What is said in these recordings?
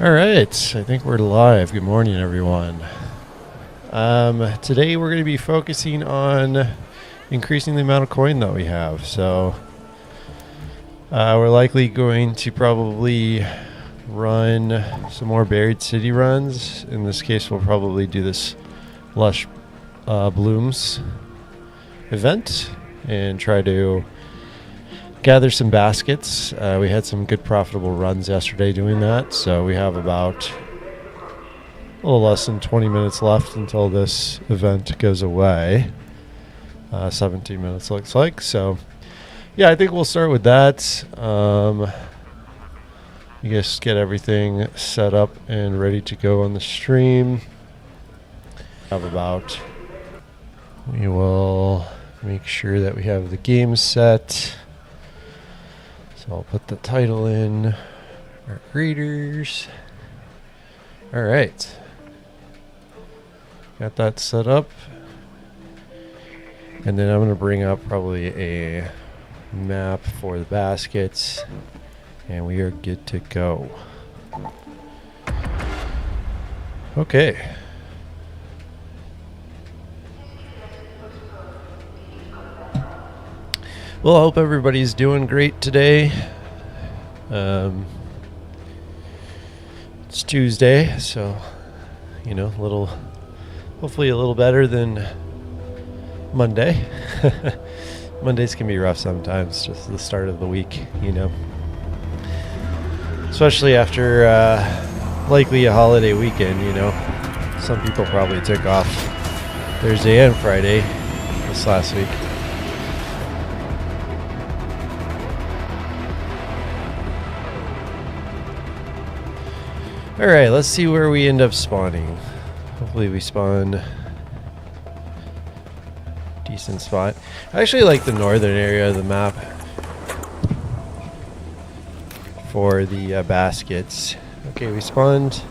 All right, I think we're live. Good morning, everyone. Today we're going to be focusing on increasing the amount of coin that we have. So we're likely going to probably run some more Buried City runs. In this case, we'll probably do this Lush Blooms event and try to gather some baskets. We had some good profitable runs yesterday doing that, so we have about a little less than 20 minutes left until this event goes away. 17 minutes looks like. So yeah, I think we'll start with that. You guys get everything set up and ready to go on the stream. We will make sure that we have the game set. So I'll put the title in, our greeters. All right. Got that set up. And then I'm going to bring up probably a map for the baskets. And we are good to go. Okay. Well, I hope everybody's doing great today. It's Tuesday, so, hopefully a little better than Monday. Mondays can be rough sometimes, just the start of the week, Especially after likely a holiday weekend, Some people probably took off Thursday and Friday this last week. Alright, let's see where we end up spawning. Hopefully we spawn decent spot. I actually like the northern area of the map for the baskets. Okay, we spawned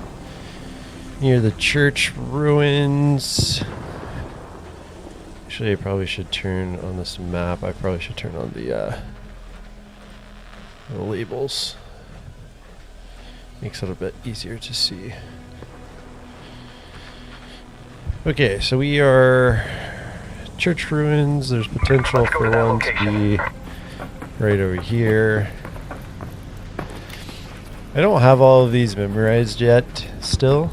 near the church ruins. Actually, I probably should turn on this map. I probably should turn on the labels. Makes it a bit easier to see. Okay, so we are church ruins. There's potential for one to be right over here. I don't have all of these memorized yet still.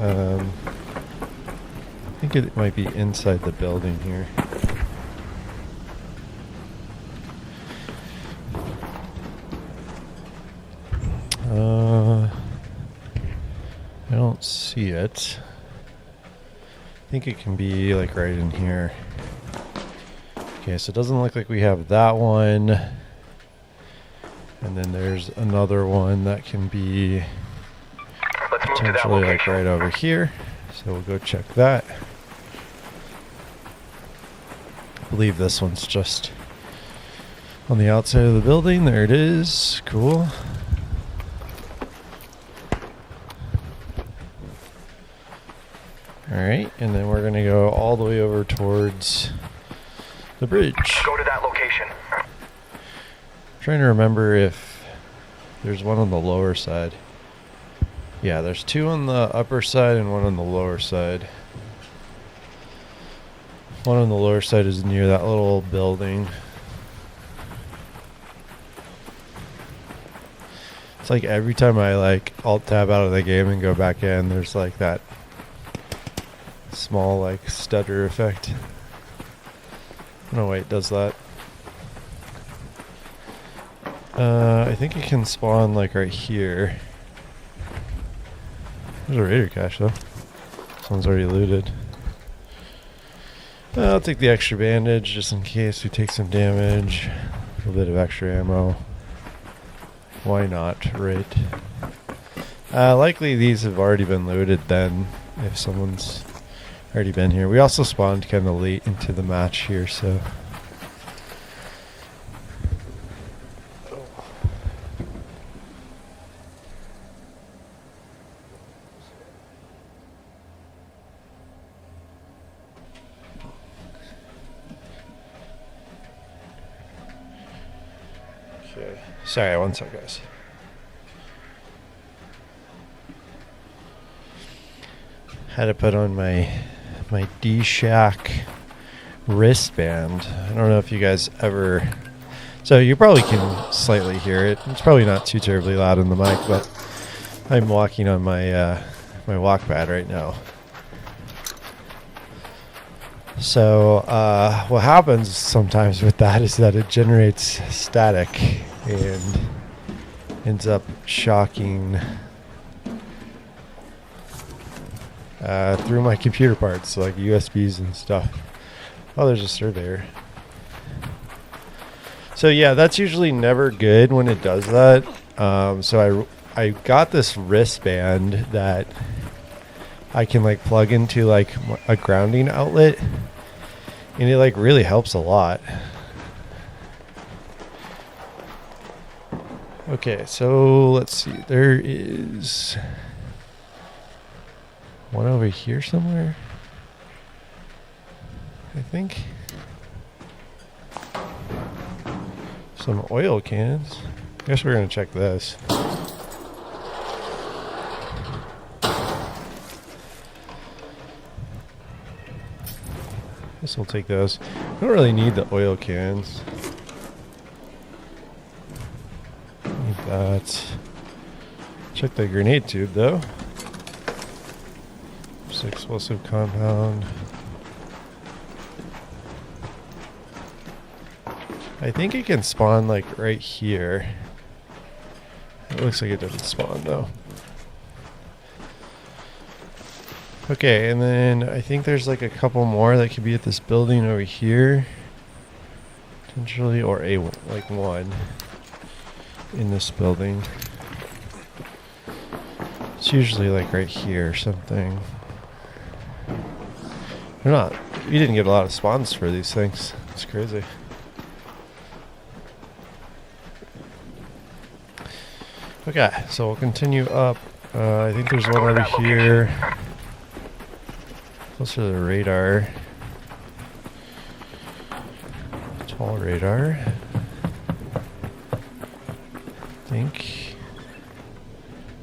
I think it might be inside the building here. I don't see it. I think it can be like right in here. Okay, so it doesn't look like we have that one. And then there's another one that can be potentially like right over here. So we'll go check that. I believe this one's just on the outside of the building. There it is. Cool. Alright, and then we're going to go all the way over towards the bridge. Go to that location. Trying to remember if there's one on the lower side. Yeah, there's two on the upper side and one on the lower side. One on the lower side is near that little building. It's like every time I alt tab out of the game and go back in, there's like that small stutter effect. No, wait, does that? I think it can spawn right here. There's a raider cache though. This one's already looted. I'll take the extra bandage just in case we take some damage. A little bit of extra ammo. Why not, right? Likely these have already been looted then, if someone's already been here. We also spawned kind of late into the match here, so... Okay. Sorry, one sec, guys. Had to put on my D-Shack wristband. I don't know if you guys ever... So you probably can slightly hear it. It's probably not too terribly loud in the mic, but I'm walking on my my walk pad right now. So what happens sometimes with that is that it generates static and ends up shocking through my computer parts, like USBs and stuff. Oh, there's a surveyor. So yeah, that's usually never good when it does that. So I got this wristband that I can like plug into like a grounding outlet, and it like really helps a lot. Okay, so let's see. There is one over here somewhere, I think. Some oil cans. I guess we're gonna check this. Guess we'll take those. I don't really need the oil cans. Need that. Check the grenade tube though. It's explosive compound. I think it can spawn like right here. It looks like it doesn't spawn though. Okay, and then I think there's like a couple more that could be at this building over here. Potentially, or like one in this building. It's usually like right here or something. They're not. You didn't get a lot of spawns for these things. It's crazy. Okay, so we'll continue up. I think there's one over here. Closer to the radar. Tall radar. I think.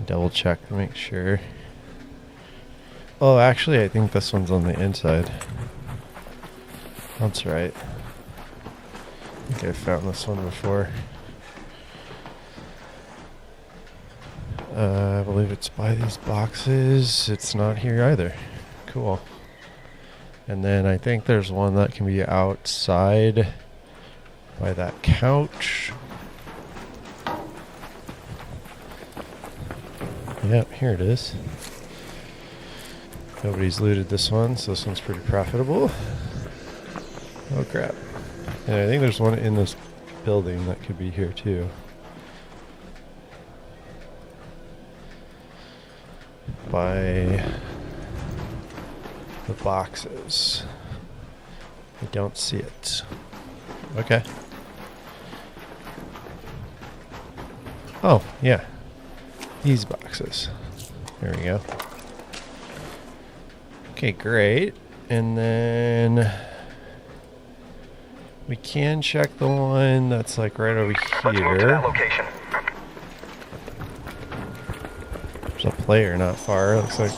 Double check to make sure. Oh, actually, I think this one's on the inside. That's right. I think I've found this one before. I believe it's by these boxes. It's not here either. Cool. And then I think there's one that can be outside by that couch. Yep, here it is. Nobody's looted this one, so this one's pretty profitable. Oh crap. And I think there's one in this building that could be here too. By the boxes. I don't see it. Okay. Oh, yeah. These boxes. There we go. Okay, great. And then we can check the one that's like right over here. There's a player not far. Looks like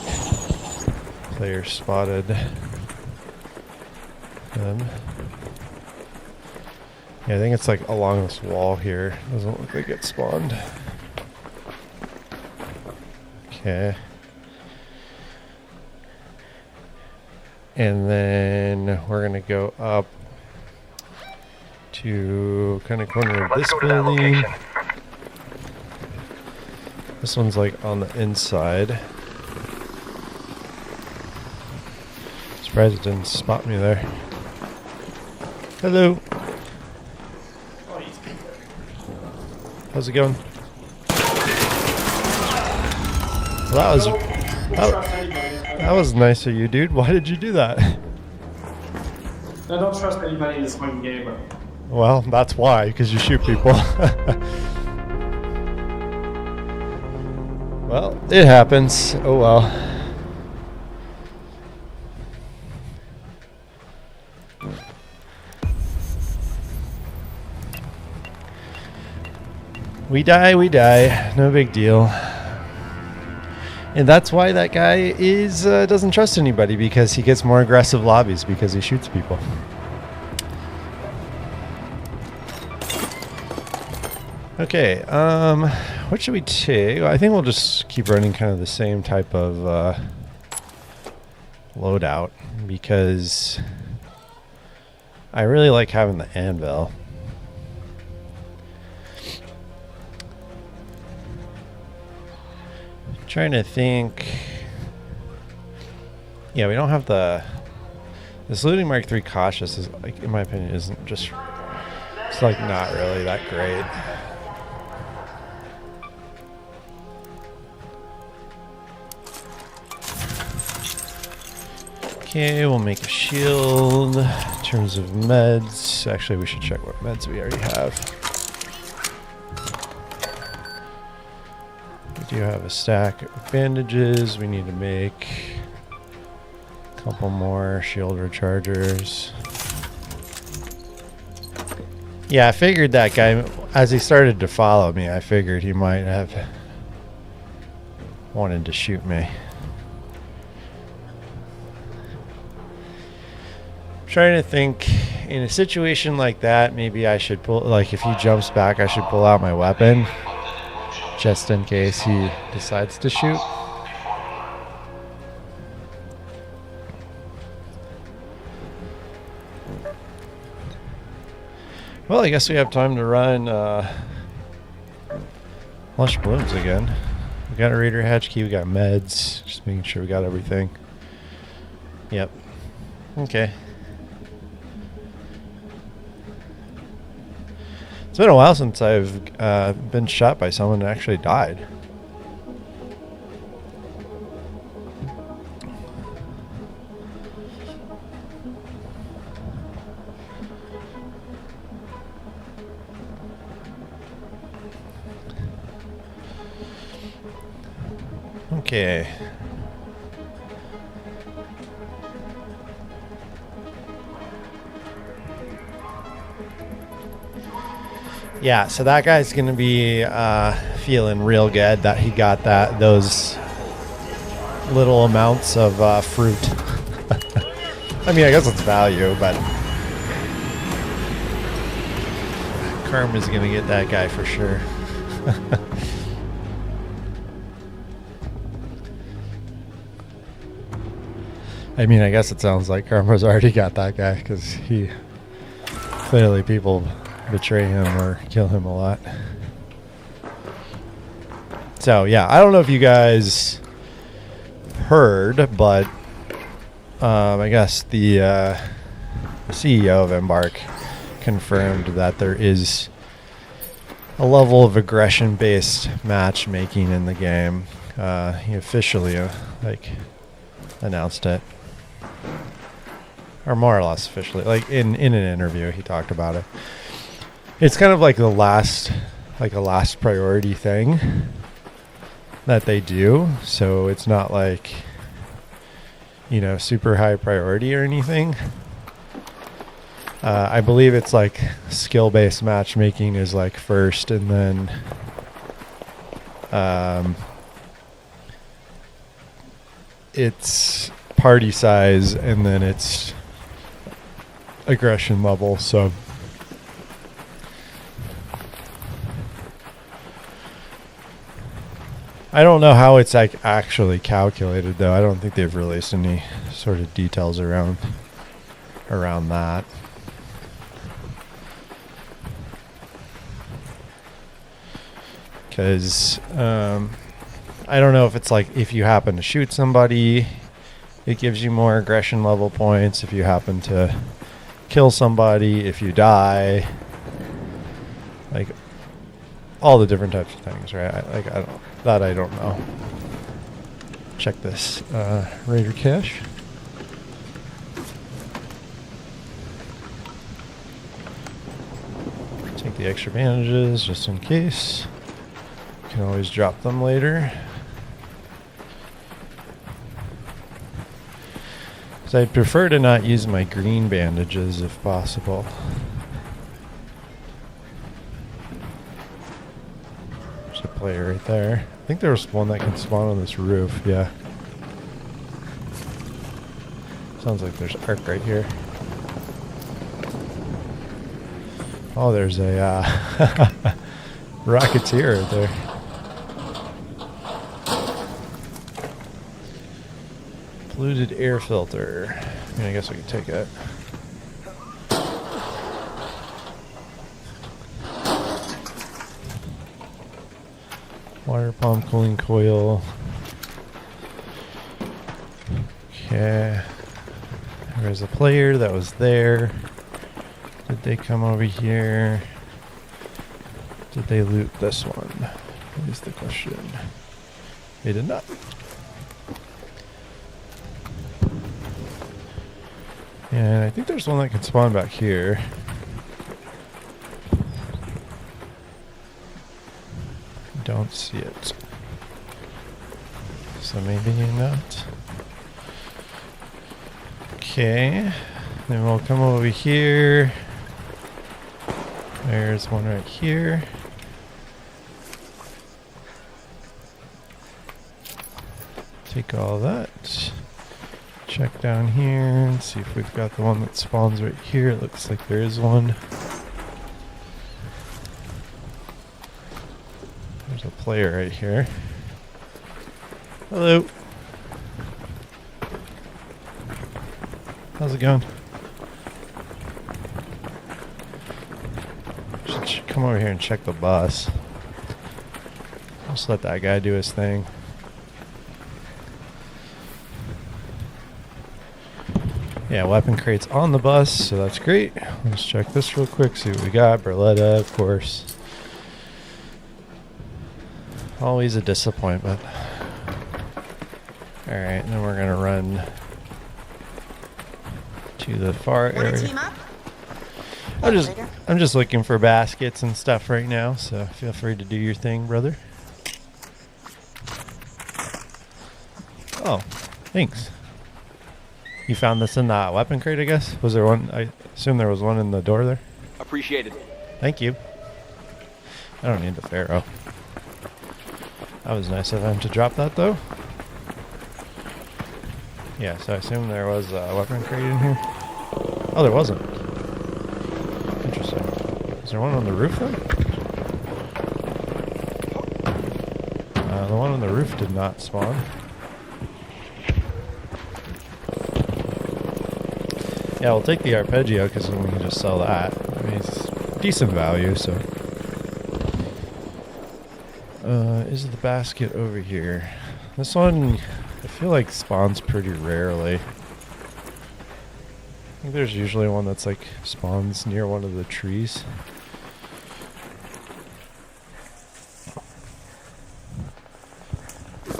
player spotted them. Yeah, I think it's like along this wall here. Doesn't look like it spawned. Okay. And then we're gonna go up to kind of corner of this building. This one's like on the inside. Surprised it didn't spot me there. Hello. How's it going? Well, that was nice of you, dude. Why did you do that? I don't trust anybody in this fucking game. Well, that's why, because you shoot people. Well, it happens. Oh well. We die, we die. No big deal. And that's why that guy is doesn't trust anybody, because he gets more aggressive lobbies because he shoots people. Okay, what should we take? Well, I think we'll just keep running kind of the same type of loadout, because I really like having the anvil. Trying to think. Yeah, we don't have this looting Mark III cautious is, like, in my opinion, isn't just, it's like not really that great. Okay, we'll make a shield. In terms of meds, actually we should check what meds we already have. We do have a stack of bandages. We need to make a couple more shield rechargers. Yeah, I figured that guy, as he started to follow me, I figured he might have wanted to shoot me. Trying to think, in a situation like that, maybe I should pull, like if he jumps back, I should pull out my weapon just in case he decides to shoot. Well, I guess we have time to run Lush Blooms again. We got a Raider Hatch key, we got meds, just making sure we got everything. Yep. Okay. It's been a while since I've been shot by someone that actually died. Okay. Yeah, so that guy's gonna be feeling real good that he got those little amounts of fruit. I mean, I guess it's value, but Karma's gonna get that guy for sure. I mean, I guess it sounds like Karma's already got that guy, because he clearly people betray him or kill him a lot. So yeah, I don't know if you guys heard, but I guess the CEO of Embark confirmed that there is a level of aggression-based matchmaking in the game. He officially announced it, or more or less officially. Like in an interview, he talked about it. It's kind of like a last priority thing that they do. So it's not like, you know, super high priority or anything. I believe it's like skill-based matchmaking is like first, and then it's party size, and then it's aggression level. So I don't know how it's like actually calculated, though. I don't think they've released any sort of details around that. Because I don't know if it's like if you happen to shoot somebody, it gives you more aggression level points. If you happen to kill somebody, if you die, like all the different types of things, right? I don't know. Check this Raider cache. Take the extra bandages just in case. You can always drop them later. So I'd prefer to not use my green bandages if possible. There's a player right there. I think there was one that can spawn on this roof, yeah. Sounds like there's arc right here. Oh, there's a Rocketeer right there. Polluted air filter. I mean, I guess we could take it. Water pump, cooling coil. Okay. There's a player that was there. Did they come over here? Did they loot this one? Is the question. They did not. And I think there's one that can spawn back here. Don't see it. So maybe not. Okay. Then we'll come over here. There's one right here. Take all that. Check down here and see if we've got the one that spawns right here. It looks like there is one. There's a player right here. Hello. How's it going? Should come over here and check the bus. Just let that guy do his thing. Yeah, weapon crates on the bus, so that's great. Let's check this real quick, see what we got. Berletta, of course. Always a disappointment. Alright, then we're gonna run to the far area. I'm just looking for baskets and stuff right now, so feel free to do your thing, brother. Oh, thanks. You found this in the weapon crate, I guess? Was there one? I assume there was one in the door there. Appreciated. Thank you. I don't need the Pharaoh. That was nice of him to drop that, though. Yeah, so I assume there was a weapon crate in here. Oh, there wasn't. Interesting. Is there one on the roof, then? The one on the roof did not spawn. Yeah, we'll take the arpeggio because then we can just sell that. I mean, it's decent value, so. Is the basket over here? This one, I feel like spawns pretty rarely. I think there's usually one that's like spawns near one of the trees.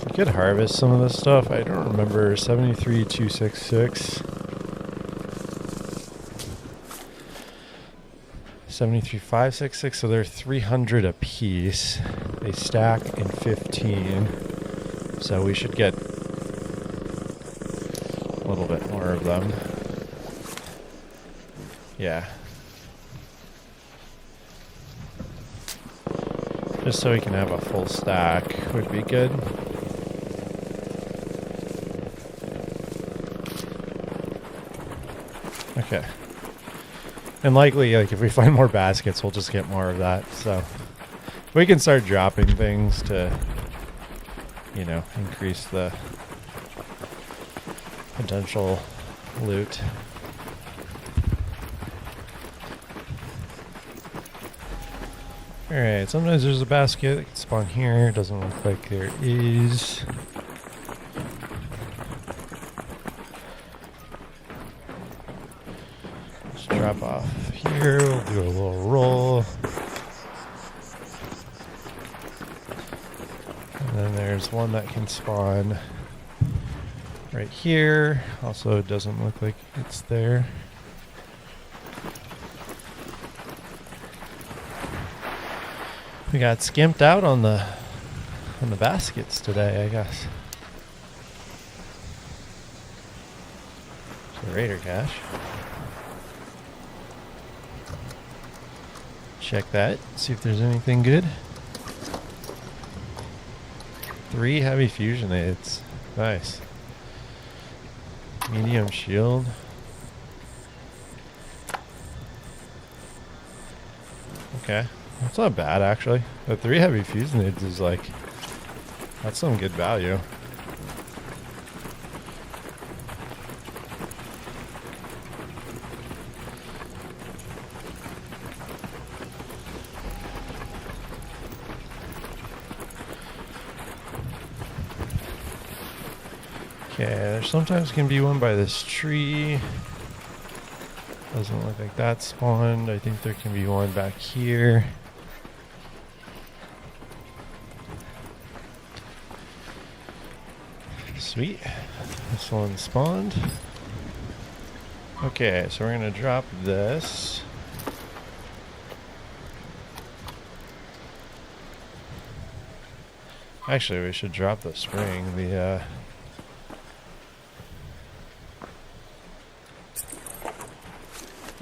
We could harvest some of this stuff. I don't remember. 73,266. 73,566, so they're 300 a piece. They stack in 15, so we should get a little bit more of them. Yeah. Just so we can have a full stack would be good. Okay. And likely, like, if we find more baskets, we'll just get more of that. So we can start dropping things to, you know, increase the potential loot. Alright, sometimes there's a basket that can spawn here. It doesn't look like there is. Drop off here, we'll do a little roll. And then there's one that can spawn right here. Also, it doesn't look like it's there. We got skimped out on the baskets today, I guess. So Raider cache. Check that, see if there's anything good. 3 heavy fusion aids. Nice. Medium shield. Okay. That's not bad, actually. The 3 heavy fusion aids is like... That's some good value. Okay, there sometimes can be one by this tree. Doesn't look like that spawned. I think there can be one back here. Sweet. This one spawned. Okay, so we're going to drop this. Actually, we should drop the spring. The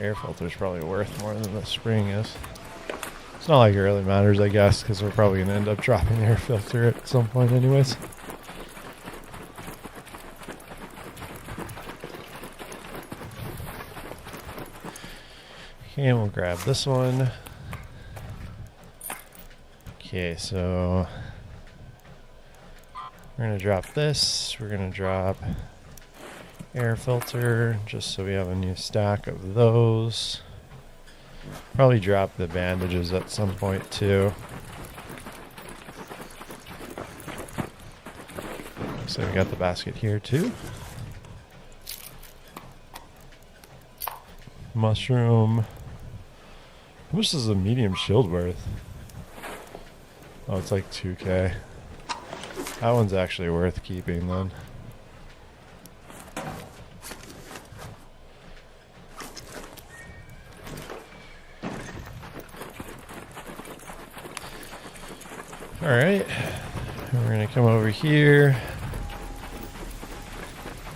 air filter is probably worth more than the spring is. It's not like it really matters, I guess, because we're probably going to end up dropping the air filter at some point anyways. Okay, we'll grab this one. Okay, so we're going to drop this. We're going to drop air filter, just so we have a new stack of those. Probably drop the bandages at some point too. So we got the basket here too. Mushroom. How much is a medium shield worth? Oh, it's like 2k. That one's actually worth keeping then. Alright, we're going to come over here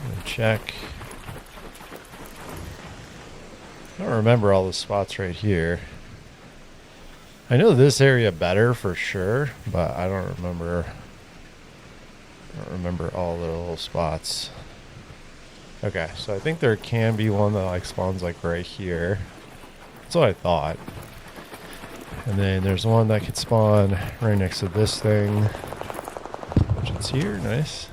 and check. I don't remember all the spots right here. I know this area better for sure, but I don't remember all the little spots. Okay, so I think there can be one that like spawns like right here. That's what I thought. And then there's one that could spawn right next to this thing, which is here. Nice.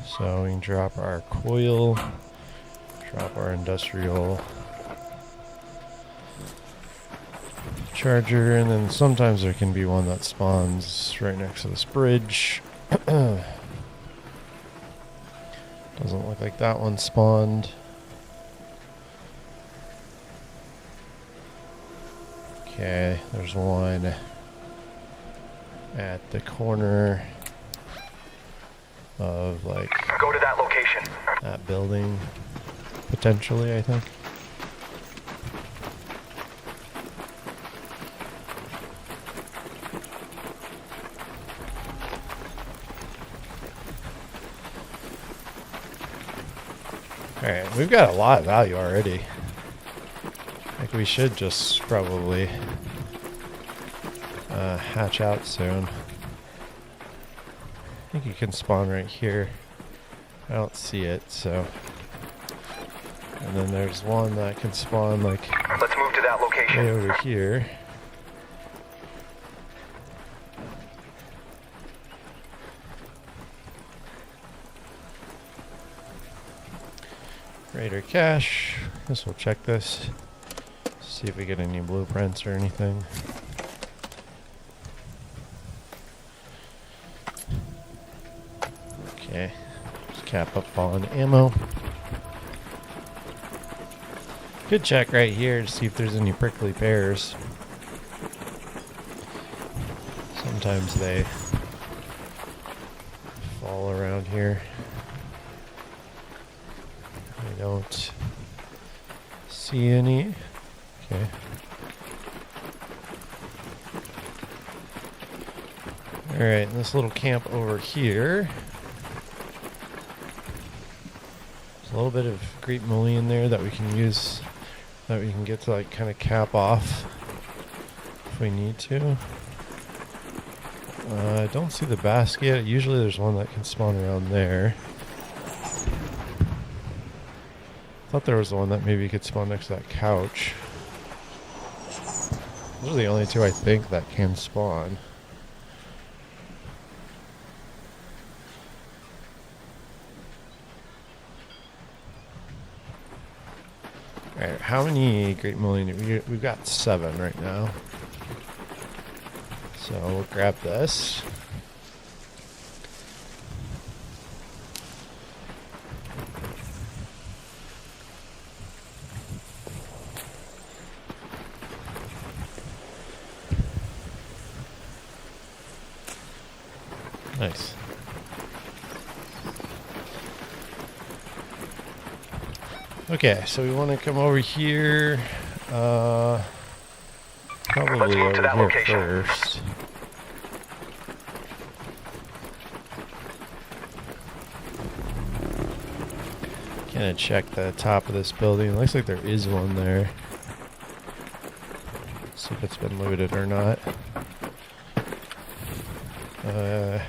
So we can drop our coil, drop our industrial charger, and then sometimes there can be one that spawns right next to this bridge. Doesn't look like that one spawned. Okay, there's one at the corner of like go to that location. That building, potentially, I think. Alright, we've got a lot of value already. Like we should just probably hatch out soon. I think you can spawn right here. I don't see it, so. And then there's one that can spawn like let's move to that location. way over here. Raider cache. Guess we'll check this. See if we get any blueprints or anything. Okay. Just cap up on ammo. Could check right here to see if there's any prickly pears. Sometimes they fall around here. I don't see any. Okay. Alright, this little camp over here. There's a little bit of grape mullion there that we can use, that we can get to like kind of cap off if we need to. I don't see the basket. Usually there's one that can spawn around there. Thought there was one that maybe could spawn next to that couch. Those are the only two I think that can spawn. Alright, how many Great Millennium? We've got 7 right now. So we'll grab this. Nice. Okay, so we want to come over here. Probably over here location. first. Gonna check the top of this building. Looks like there is one there. See if it's been looted or not.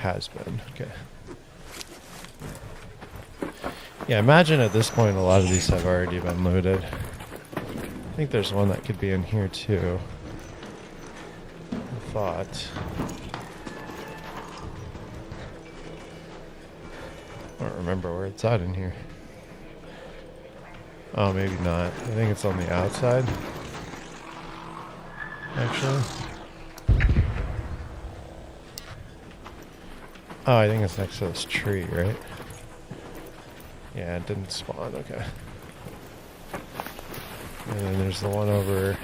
Has been. Okay. Yeah, imagine at this point a lot of these have already been looted. I think there's one that could be in here too. I thought. I don't remember where it's at in here. Oh, maybe not. I think it's on the outside. Actually. Oh, I think it's next to this tree, right? Yeah, it didn't spawn. Okay. And then there's the one over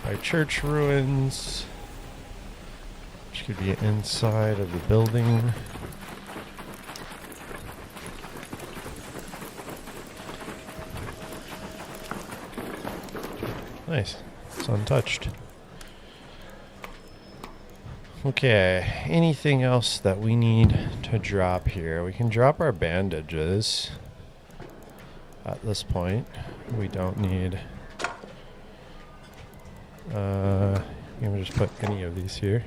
by church ruins, which could be inside of the building. Nice. It's untouched. Okay, anything else that we need to drop here? We can drop our bandages at this point. We don't need... I'm going to just put any of these here.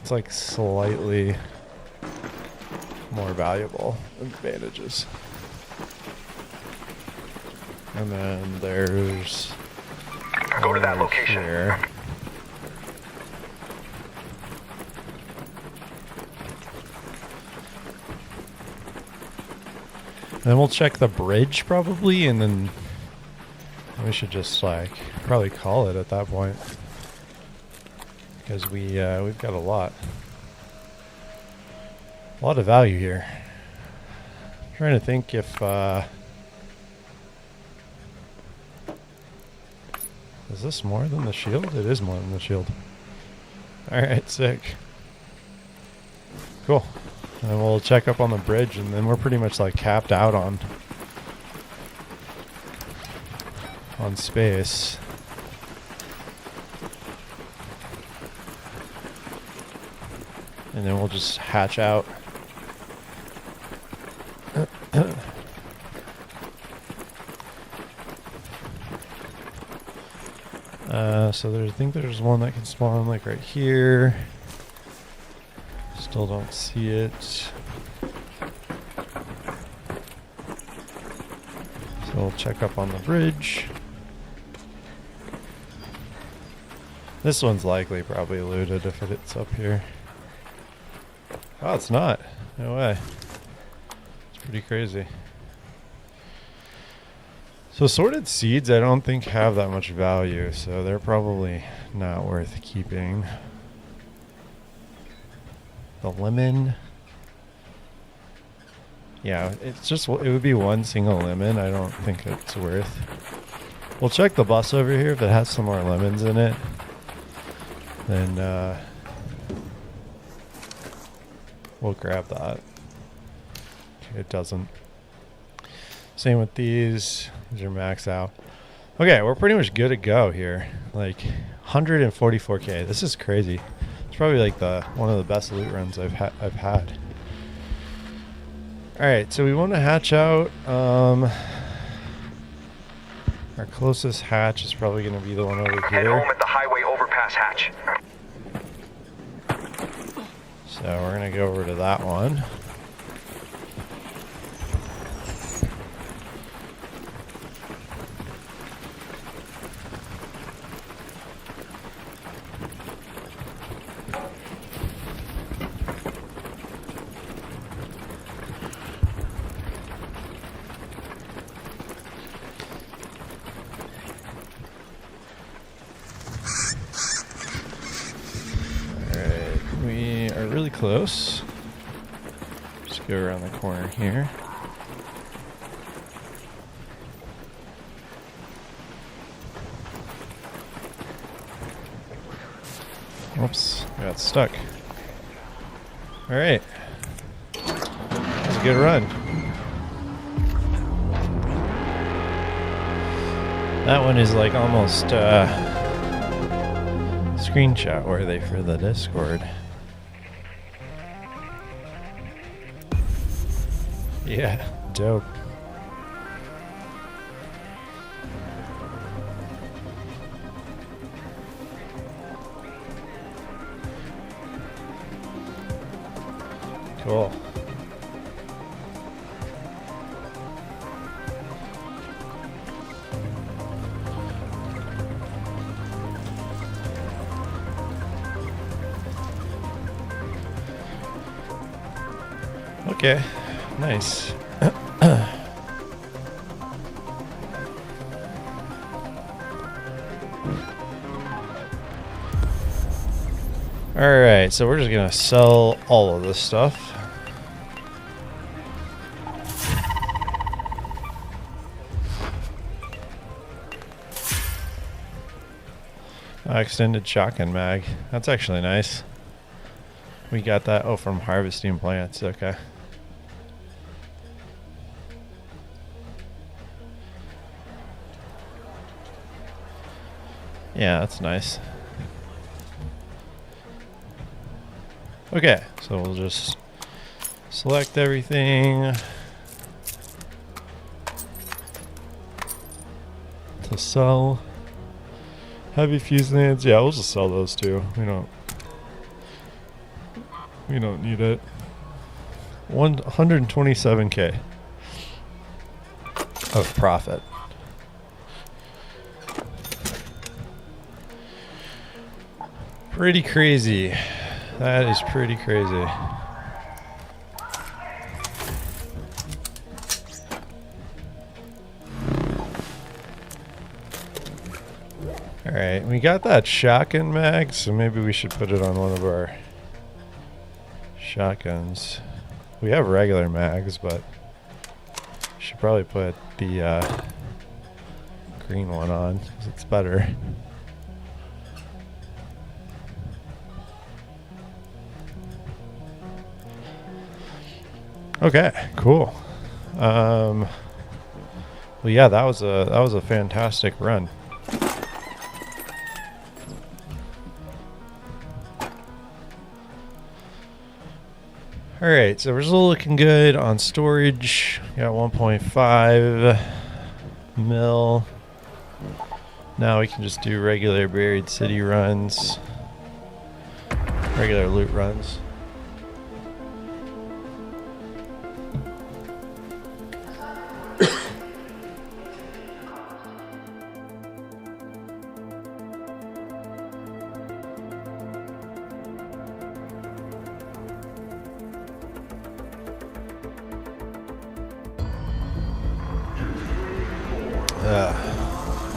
It's like slightly more valuable than bandages. And then there's Go to that location. here. Then we'll check the bridge probably, and then we should just like probably call it at that point, because we've got a lot of value here. I'm trying to think if is this more than the shield? It is more than the shield. Alright, sick. Cool. And we'll check up on the bridge, and then we're pretty much like capped out on space. And then we'll just hatch out. So I think there's one that can spawn like right here. Still don't see it. So we'll check up on the bridge. This one's likely probably looted if it's up here. Oh, it's not. No way. It's pretty crazy. So sorted seeds I don't think have that much value, so they're probably not worth keeping. The lemon. Yeah, it would be one single lemon. I don't think it's worth. We'll check the bus over here. If it has some more lemons in it, then we'll grab that. It doesn't. Same with these. These are maxed out. Okay, we're pretty much good to go here. Like 144k. This is crazy. It's probably like one of the best loot runs I've had. Alright, so we want to hatch out. Our closest hatch is probably going to be the one over Head home here. at the highway overpass hatch. So we're going to go over to that one. Really close. Just go around the corner here. Oops, got stuck. All right, that's a good run. That one is like almost screenshot worthy for the Discord. Yeah, dope. Cool. Okay, nice. Alright, so we're just gonna sell all of this stuff. Extended shotgun mag. That's actually nice. We got that, oh, from harvesting plants, okay. Yeah, that's nice. Okay, so we'll just select everything to sell. Heavy fuse lands, yeah, we'll just sell those too. We don't need it. 127K of profit. Pretty crazy. That is pretty crazy. Alright, we got that shotgun mag, so maybe we should put it on one of our shotguns. We have regular mags, but should probably put the green one on, because it's better. Okay, cool. Well, yeah, that was a fantastic run. All right, so we're still looking good on storage. Got 1.5 mil. Now we can just do regular buried city runs, regular loot runs.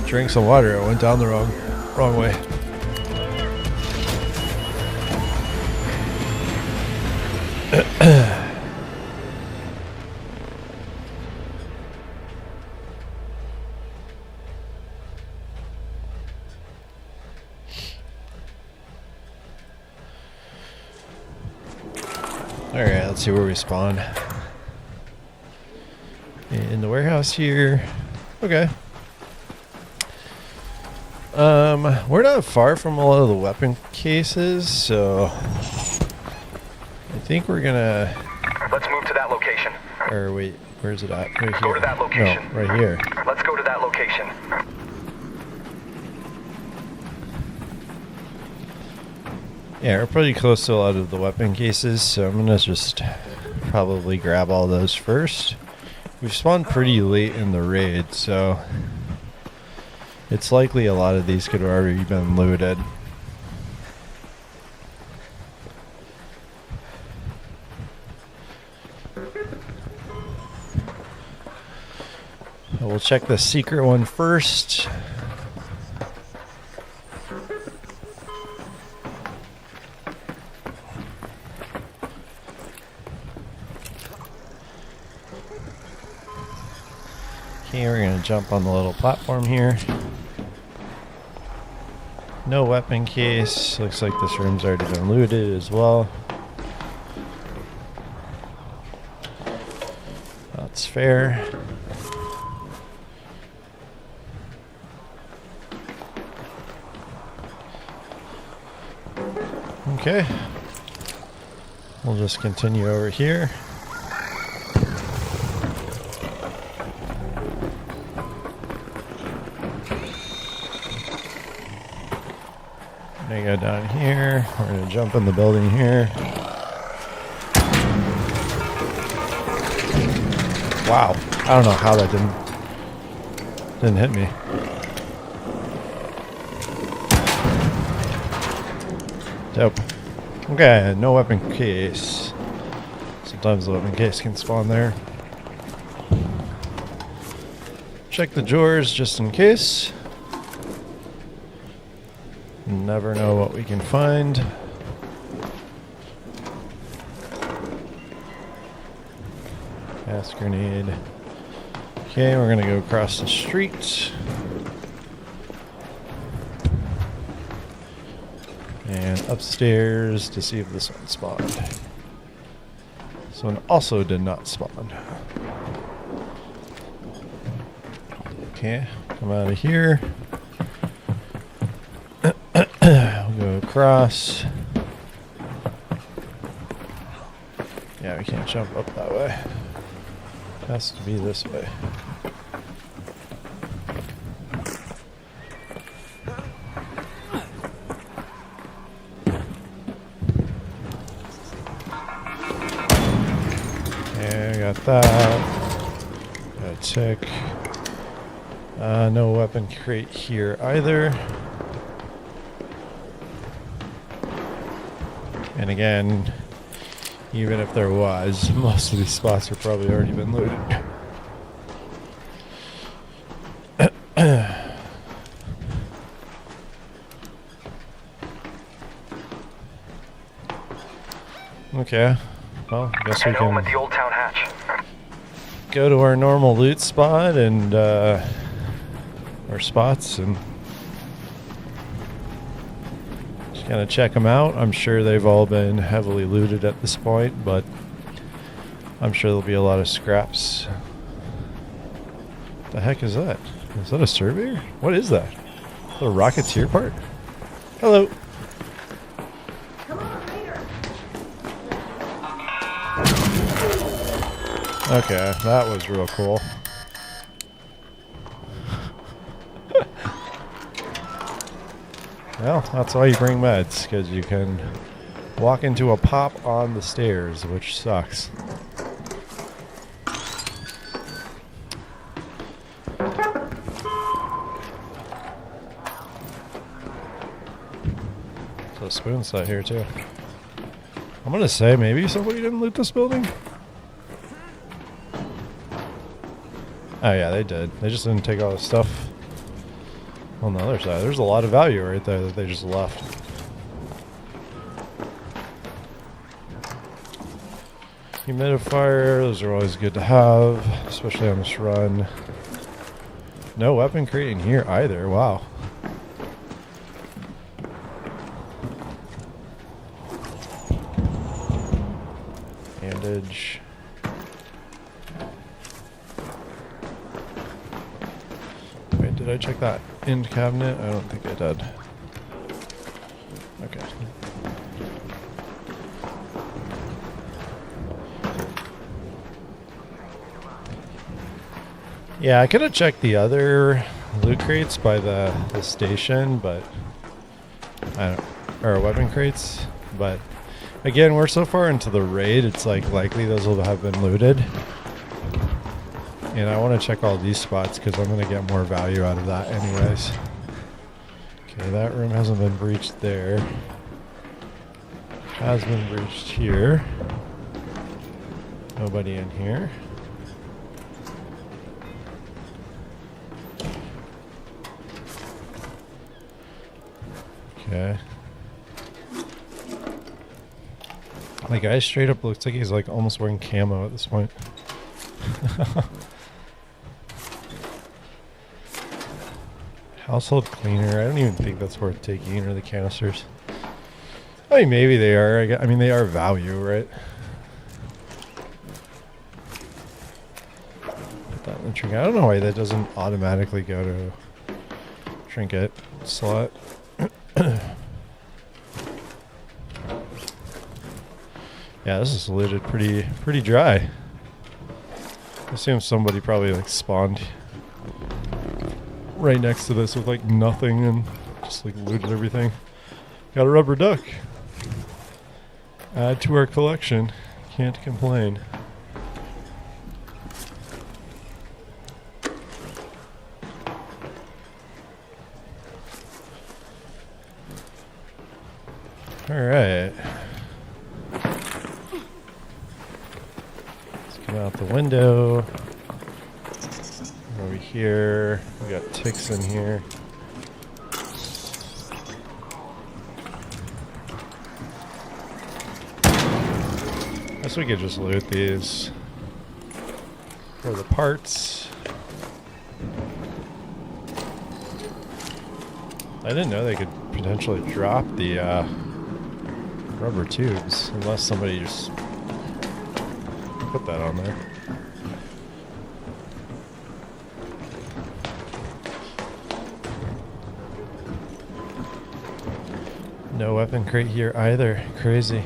Drink some water. I went down the wrong way. All right, let's see where we spawn. In the warehouse here. Okay. We're not far from a lot of the weapon cases, so I think we're gonna... Let's move to that location. Or wait, where's it at? Right here. Go to that location. No, right here. Let's go to that location. Yeah, we're pretty close to a lot of the weapon cases, so I'm gonna just probably grab all those first. We've spawned pretty late in the raid, so it's likely a lot of these could have already been looted. We'll check the secret one first. Okay, we're going to jump on the little platform here. No weapon case. Looks like this room's already been looted as well. That's fair. Okay. We'll just continue over here. Gonna go down here. We're gonna jump in the building here. Wow. I don't know how that didn't hit me. Dope. Okay, no weapon case. Sometimes the weapon case can spawn there. Check the drawers just in case. Never know what we can find. Gas grenade. Okay, we're gonna go across the street. And upstairs to see if this one spawned. This one also did not spawn. Okay, come out of here. We'll go across. Yeah, we can't jump up that way. It has to be this way. Got that. Got a tick. No weapon crate here either. And again, even if there was, most of these spots have probably already been looted. Okay. Well, I guess we Head home at can the Old Town Hatch. go to our normal loot spot and our spots and just kind of check them out. I'm sure they've all been heavily looted at this point, but I'm sure there'll be a lot of scraps. What the heck is that? Is that a surveyor? What is that? Is that a Rocketeer part? Hello. Okay, that was real cool. Well, that's why you bring meds, because you can walk into a pop on the stairs, which sucks. So spoon's not here too. I'm gonna say maybe somebody didn't loot this building. Oh yeah, they did. They just didn't take all the stuff on the other side. There's a lot of value right there that they just left. Humidifier, those are always good to have, especially on this run. No weapon crate in here either, wow. Bandage. Wait, did I check that end cabinet? I don't think I did. Okay. Yeah, I could have checked the other loot crates by the station, but I don't, or weapon crates, but again, we're so far into the raid, it's like likely those will have been looted. And I want to check all these spots because I'm going to get more value out of that anyways. Okay, that room hasn't been breached there. Has been breached here. Nobody in here. Okay. The guy straight up looks like he's like almost wearing camo at this point. Household cleaner. I don't even think that's worth taking, or the canisters. I mean, maybe they are. I mean, they are value, right? Put that in the trinket. I don't know why that doesn't automatically go to trinket slot. Yeah, this is looted pretty dry. I assume somebody probably like spawned right next to this with like nothing and just like looted everything. Got a rubber duck. Add to our collection. Can't complain. Alright. Let's come out the window. Over here. We got ticks in here. Guess we could just loot these for the parts. I didn't know they could potentially drop the rubber tubes unless somebody just put that on there. No weapon crate here either. Crazy.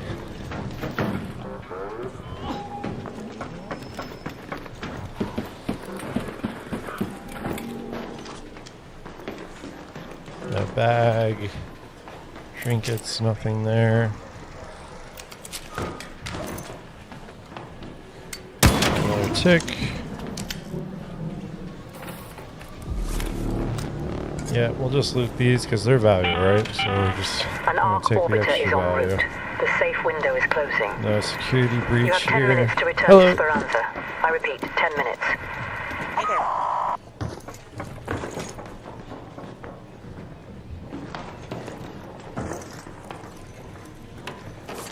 No bag. Trinkets, nothing there. Another tick. Yeah, we'll just loot these because they're value, right? So we're just gonna take the extra value. The safe window is closing. No security breach You have 10 here. minutes to return Hello. to Speranza. I repeat, 10 minutes.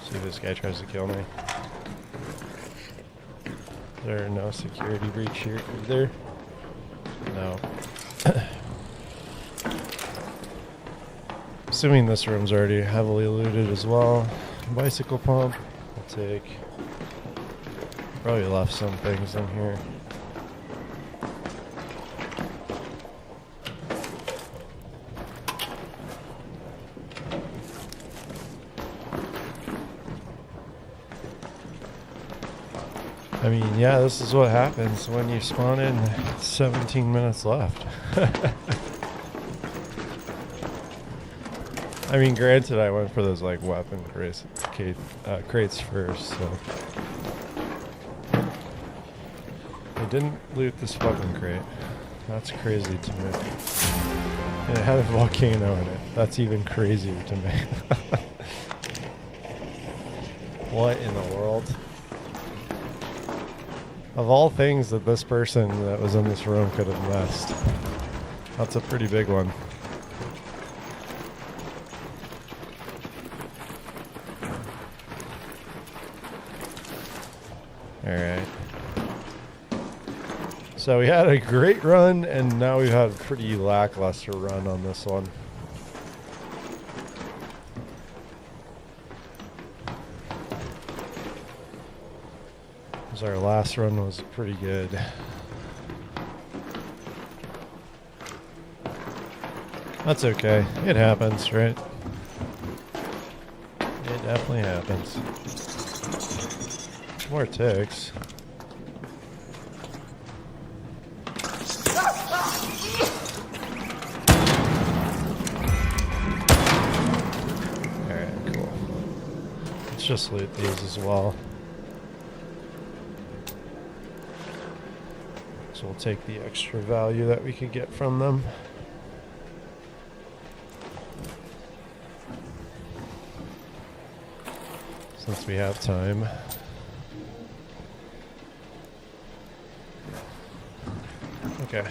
See if this guy tries to kill me. There are no security breach here either. No. Assuming this room's already heavily looted as well. Bicycle pump, I'll take. Probably left some things in here. I mean, yeah, this is what happens when you spawn in 17 minutes left. I mean, granted, I went for those like weapon crates first, so I didn't loot this fucking crate. That's crazy to me. And it had a volcano in it. That's even crazier to me. What in the world? Of all things that this person that was in this room could have missed, that's a pretty big one. Alright. So we had a great run, and now we've had a pretty lackluster run on this one. Because our last run was pretty good. That's okay. It happens, right? It definitely happens. More ticks. just loot these as well. So we'll take the extra value that we could get from them. Since we have time. Okay.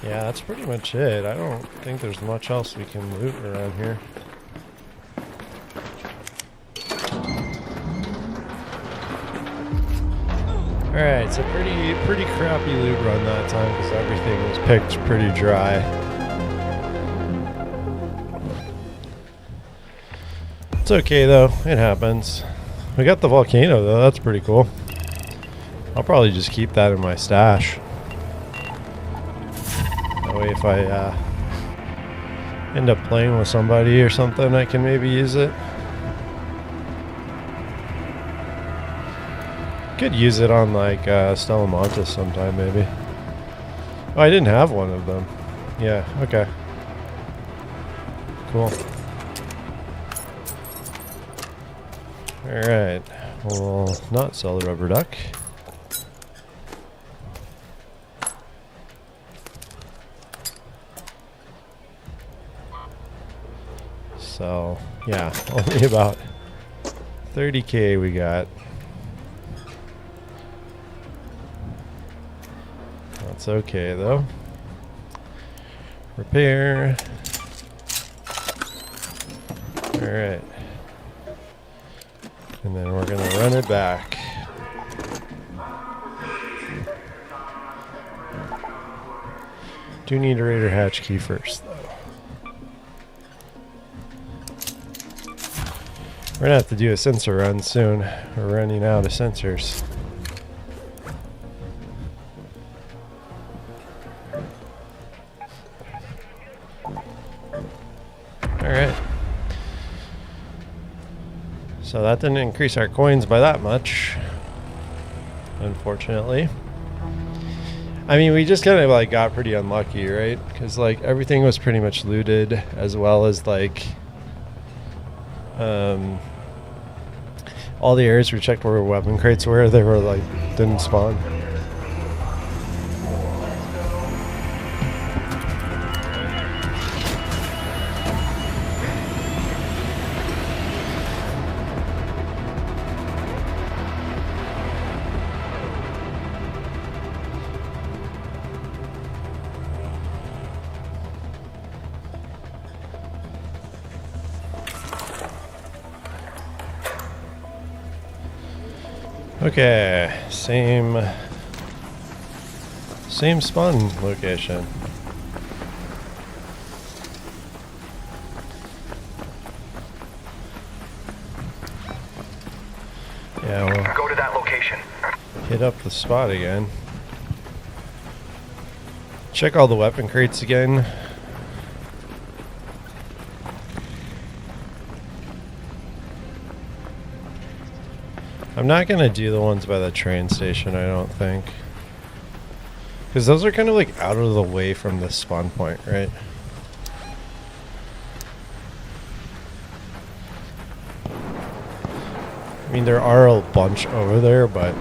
Yeah, that's pretty much it. I don't think there's much else we can loot around here. Alright, it's a pretty crappy loot run that time because everything was picked pretty dry. It's okay though, it happens. We got the volcano though, that's pretty cool. I'll probably just keep that in my stash. That way if I end up playing with somebody or something, I can maybe use it. Could use it on like Stella Montes sometime maybe. Oh, I didn't have one of them. Yeah, okay. Cool. Alright, we'll not sell the rubber duck. So, yeah, only about 30K we got. That's okay though. Repair. Alright. And then we're gonna run it back. Do need a Raider hatch key first though. We're gonna have to do a sensor run soon. We're running out of sensors. Alright. So that didn't increase our coins by that much, unfortunately. I mean, we just kind of like got pretty unlucky, right? Because like everything was pretty much looted, as well as like all the areas we checked where weapon crates were, they were like didn't spawn. Okay, same spawn location. Yeah, we'll Go to that location. hit up the spot again. Check all the weapon crates again. I'm not gonna do the ones by the train station, I don't think. Because those are kind of like out of the way from the spawn point, right? I mean, there are a bunch over there, but...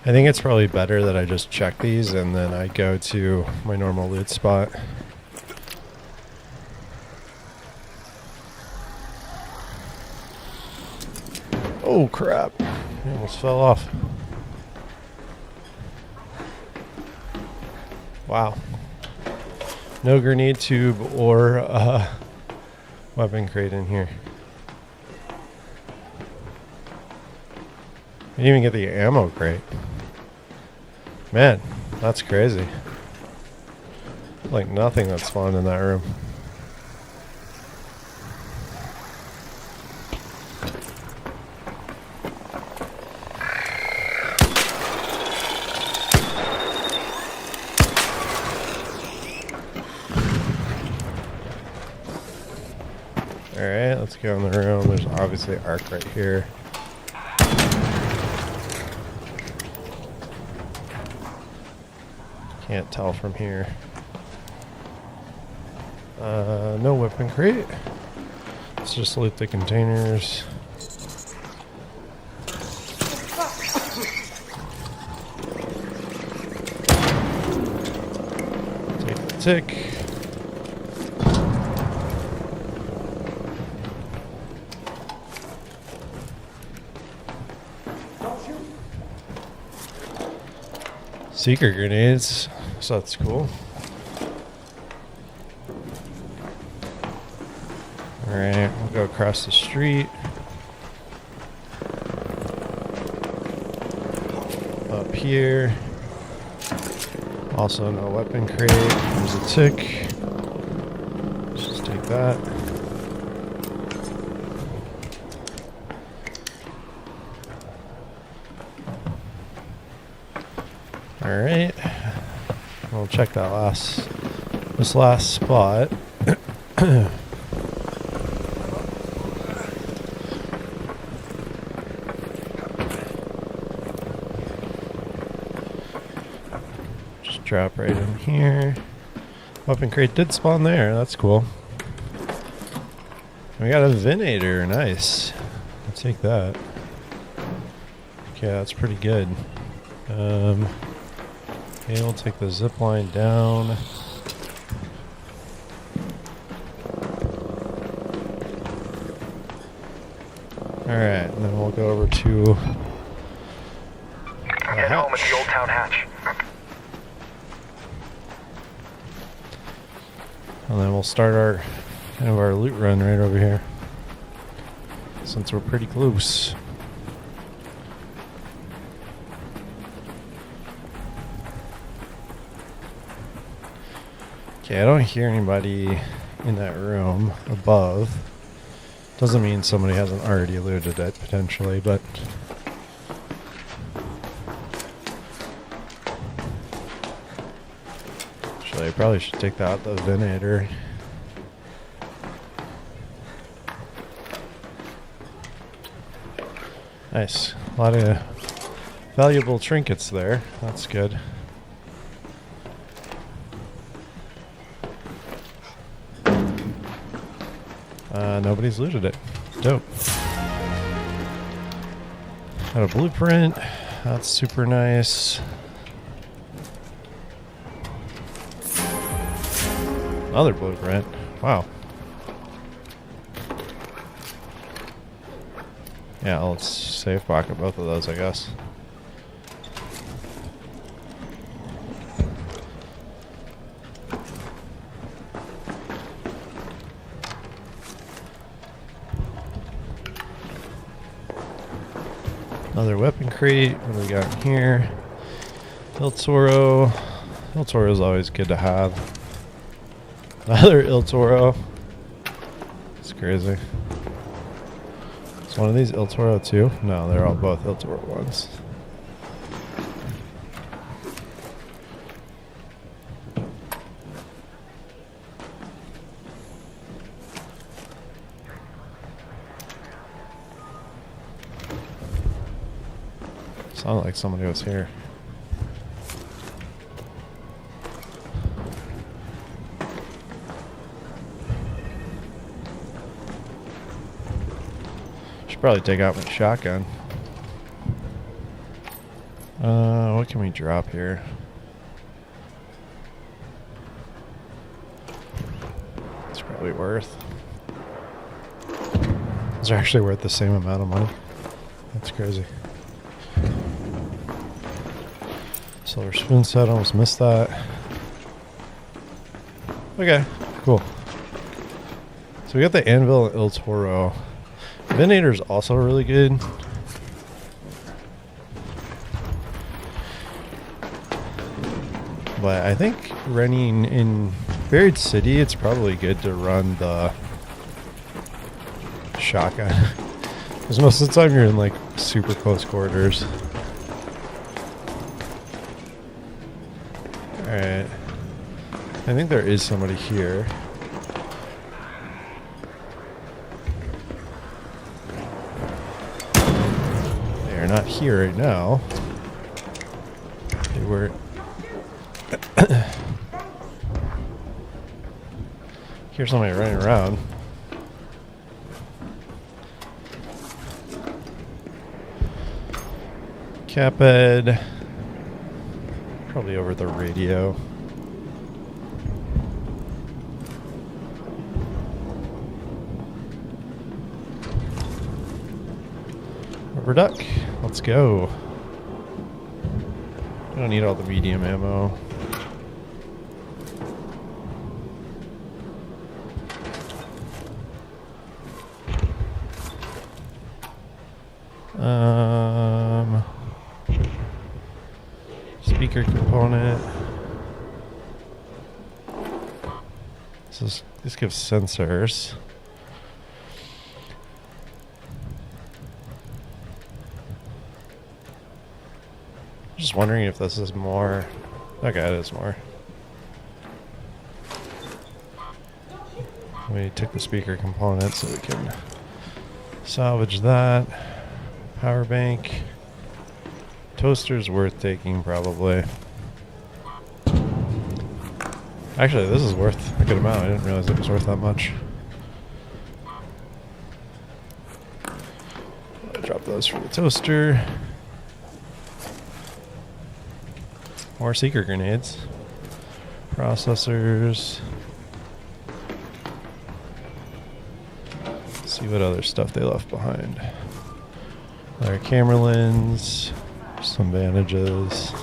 I think it's probably better that I just check these and then I go to my normal loot spot. Oh crap, I almost fell off. Wow. No grenade tube or weapon crate in here. I didn't even get the ammo crate. Man, that's crazy. Like nothing that spawned in that room. Alright, let's go in the room. There's obviously an arc right here. Can't tell from here. No weapon crate. Let's just loot the containers. Take the tick. Seeker grenades, so that's cool. Alright, we'll go across the street. Up here. Also no weapon crate. There's a tick. Let's just take that. Alright. We'll check that this last spot. Just drop right in here. Weapon crate did spawn there, that's cool. We got a Venator, nice. I'll take that. Okay, that's pretty good. Okay, we'll take the zip line down. Alright, and then we'll go over to Head home at the Old Town Hatch. and then we'll start our kind of our loot run right over here. Since we're pretty close. Okay, I don't hear anybody in that room above. Doesn't mean somebody hasn't already looted it, potentially, but... Actually, I probably should take out the Venator. Nice. A lot of valuable trinkets there. That's good. Nobody's looted it. Dope. Got a blueprint. That's super nice. Another blueprint. Wow. Yeah, let's safe pocket both of those, I guess. Another weapon crate. What do we got in here? El Toro. El Toro is always good to have. Another El Toro. It's crazy. Is one of these El Toro too? No, they're all both El Toro ones. Sounded like somebody was here. Should probably take out my shotgun. What can we drop here? It's probably worth. It's actually worth the same amount of money. That's crazy. Silver spoon set, almost missed that. Okay, cool. So we got the Anvil and El Toro. Venator's also really good. But I think running in Buried City, it's probably good to run the shotgun. Because most of the time you're in like super close quarters. Alright. I think there is somebody here. They are not here right now. They were Hear somebody running around. Caped. Probably over the radio. Rubber duck. Let's go. I don't need all the medium ammo. Speaker component. This gives sensors. Just wondering if this is more. Okay, it is more. We took the speaker component so we can salvage that. Power bank. Toaster's worth taking, probably. Actually, this is worth a good amount. I didn't realize it was worth that much. I'll drop those for the toaster. More seeker grenades. Processors. Let's see what other stuff they left behind. Another camera lens. Some bandages.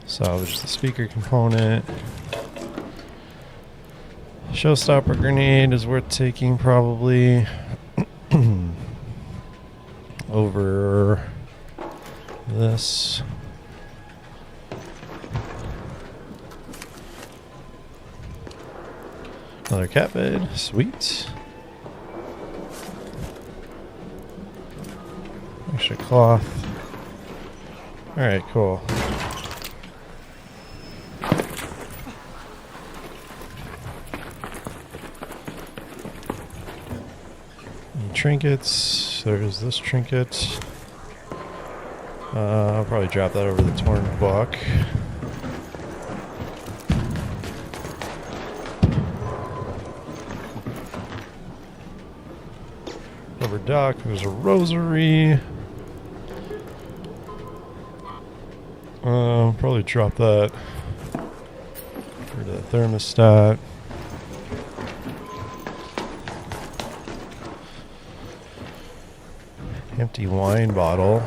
Salvage the speaker component. Showstopper grenade is worth taking, probably. Over this. Another cat bed. Sweet. Extra cloth. Alright, cool. And trinkets. There's this trinket. I'll probably drop that over the torn book. Over dock, there's a rosary. Probably drop that for the thermostat. Empty wine bottle.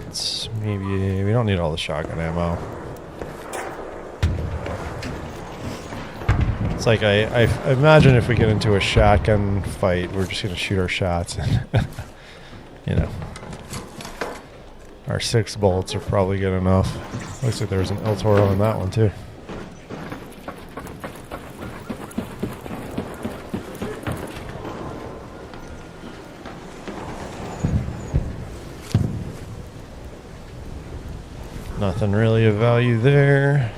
It's maybe we don't need all the shotgun ammo. It's like I imagine if we get into a shotgun fight, we're just gonna shoot our shots, and you know, our 6 bullets are probably good enough. Looks like there's an El Toro on that one too. Nothing really of value there.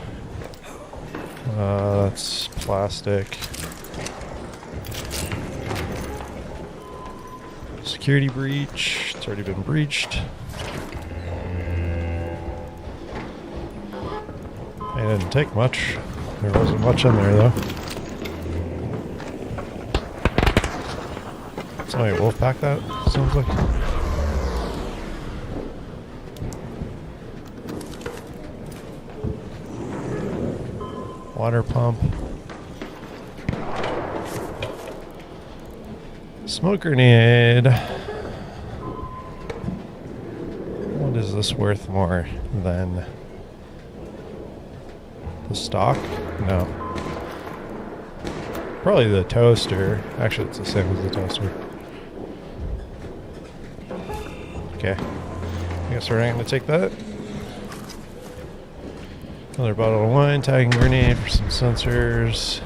That's plastic. Security breach. It's already been breached. It didn't take much. There wasn't much in there though. Somebody wolf pack that, sounds like. Water pump. Smoke grenade. What is this worth more than the stock? No. Probably the toaster. Actually, it's the same as the toaster. Okay. I guess we're not going to take that. Another bottle of wine, tagging grenade for some sensors.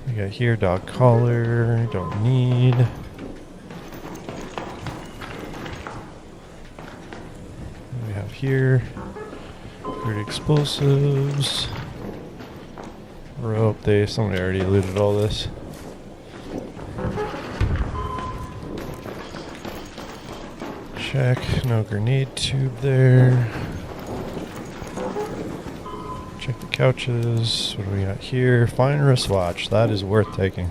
We got here dog collar, don't need. We have here crude explosives. Rope, somebody already looted all this. Check. No grenade tube there. Check the couches. What do we got here? Fine wristwatch. That is worth taking.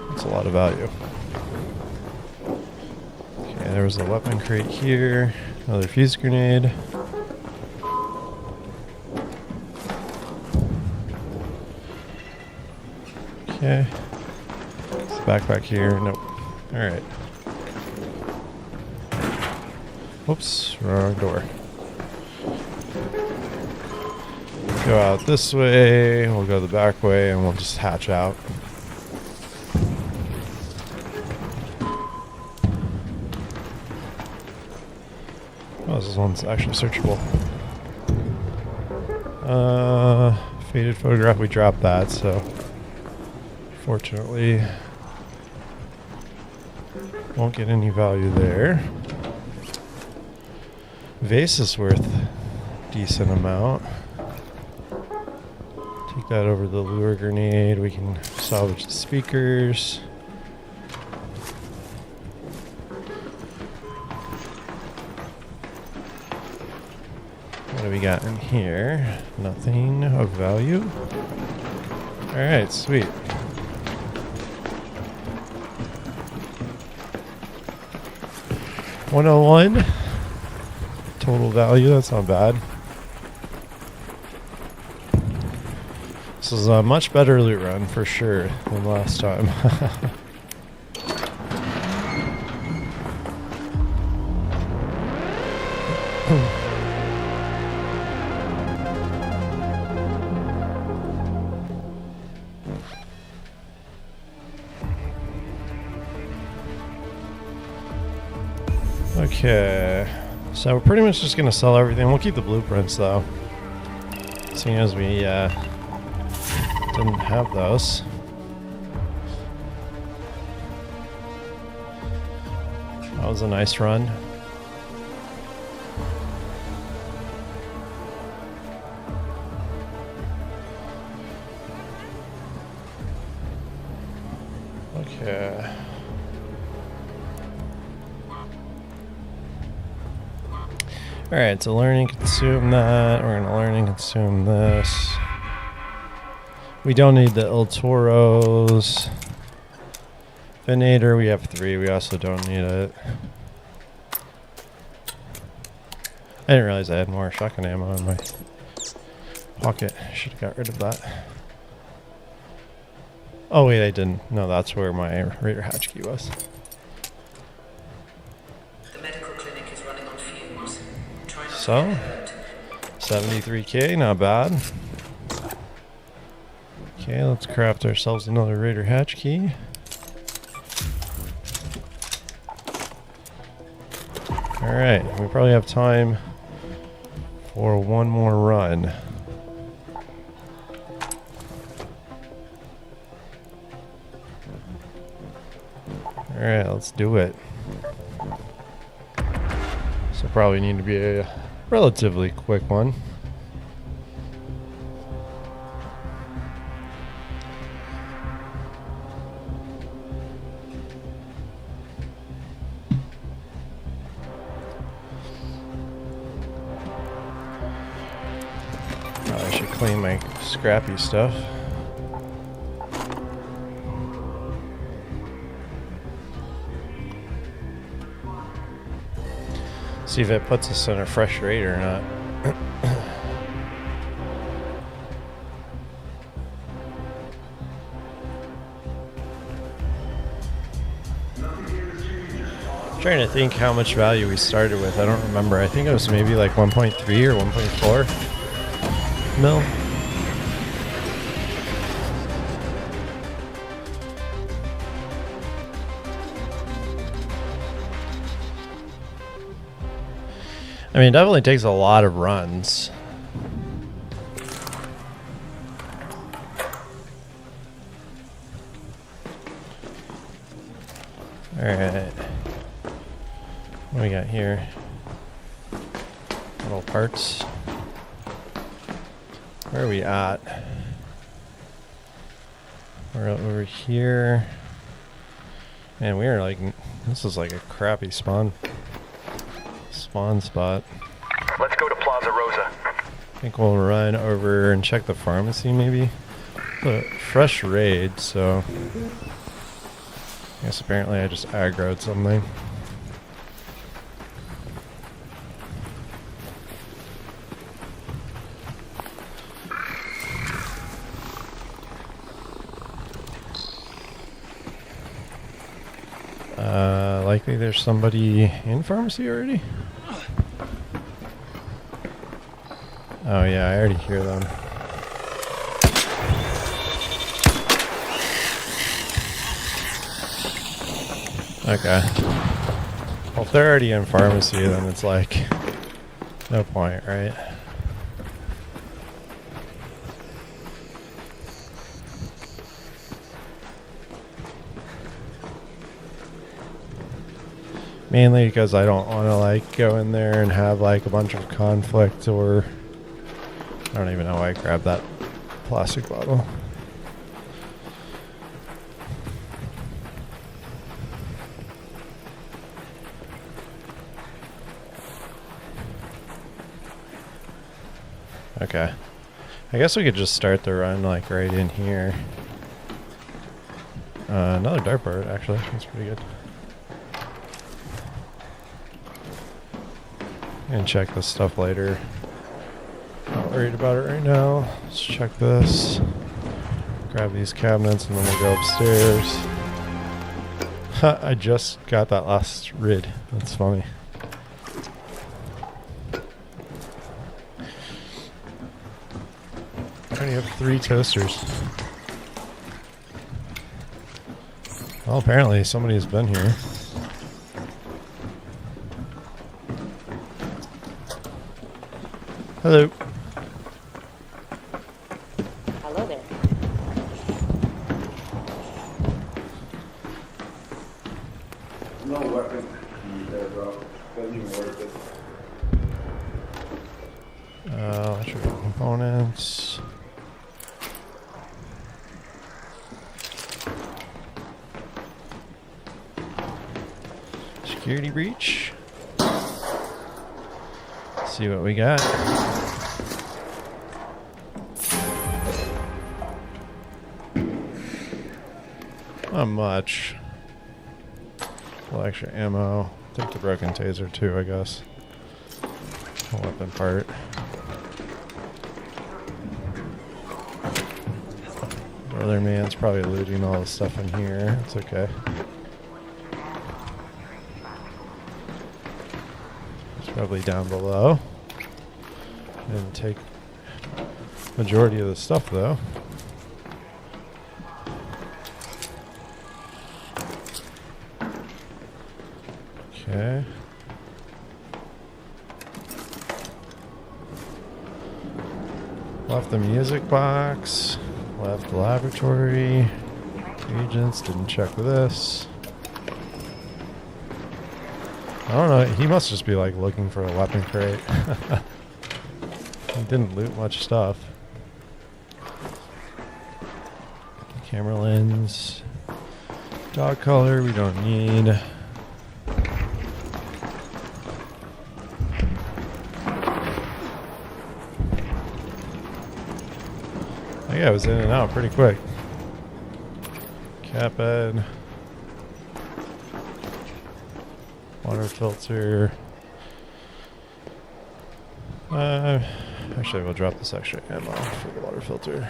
That's a lot of value. Okay, there was a weapon crate here. Another fuse grenade. Okay. It's backpack here. Nope. Alright. Oops, wrong door. Go out this way, we'll go the back way, and we'll just hatch out. Oh, this one's actually searchable. Faded photograph, we dropped that, so fortunately won't get any value there. Vase is worth a decent amount. Take that over the lure grenade. We can salvage the speakers. What do we got in here? Nothing of value. Alright, sweet. $101 total value, that's not bad. This is a much better loot run for sure than last time. Okay, so we're pretty much just gonna sell everything. We'll keep the blueprints though, seeing as we didn't have those. That was a nice run. Okay. Alright, so learn and consume that. We're gonna learn and consume this. We don't need the El Toros. Venator, we have 3. We also don't need it. I didn't realize I had more shotgun ammo in my pocket. Should have got rid of that. Oh wait, I didn't. No, that's where my Raider hatch key was. The medical clinic is running on fumes. Try not to So, get hurt. 73k, not bad. Okay, let's craft ourselves another Raider hatch key. Alright, we probably have time for one more run. Alright, let's do it. So probably need to be a relatively quick one. I should clean my scrappy stuff. See if it puts us in a fresh rate or not. Trying to think how much value we started with. I don't remember. I think it was maybe like 1.3 or 1.4 mil. I mean, it definitely takes a lot of runs. Alright. What do we got here? Little parts. Where are we at? We're over here. Man, we are like, this is like a crappy spawn spot. Let's go to Plaza Rosa. I think we'll run over and check the pharmacy maybe. But fresh raid, so I guess apparently I just aggroed something. Likely there's somebody in pharmacy already. Oh yeah, I already hear them. Okay. Well, if they're already in pharmacy, then it's like no point, right? Mainly because I don't want to like go in there and have like a bunch of conflict, or I don't even know why I grabbed that plastic bottle. Okay. I guess we could just start the run like right in here. Another dartboard, actually. That's pretty good. And check this stuff later. Not worried about it right now. Let's check this. Grab these cabinets and then we'll go upstairs. I just got that last rid. That's funny. I only have 3 toasters. Well, apparently somebody's been here. Hello. Hello there. No weapon there, bro. Doesn't even work it. Electrical components. Security breach. See what we got. Not much. A little extra ammo. Take the broken taser too, I guess. A weapon part. Brother man's probably looting all the stuff in here. It's okay. It's probably down below. Didn't take majority of the stuff though. Okay. Left the music box. Left the laboratory. Agents didn't check this. I don't know. He must just be like looking for a weapon crate. He didn't loot much stuff. Camera lens. Dog collar we don't need. Yeah, I was in and out pretty quick. Cat bed. Water filter. Actually, we'll drop this extra ammo for the water filter.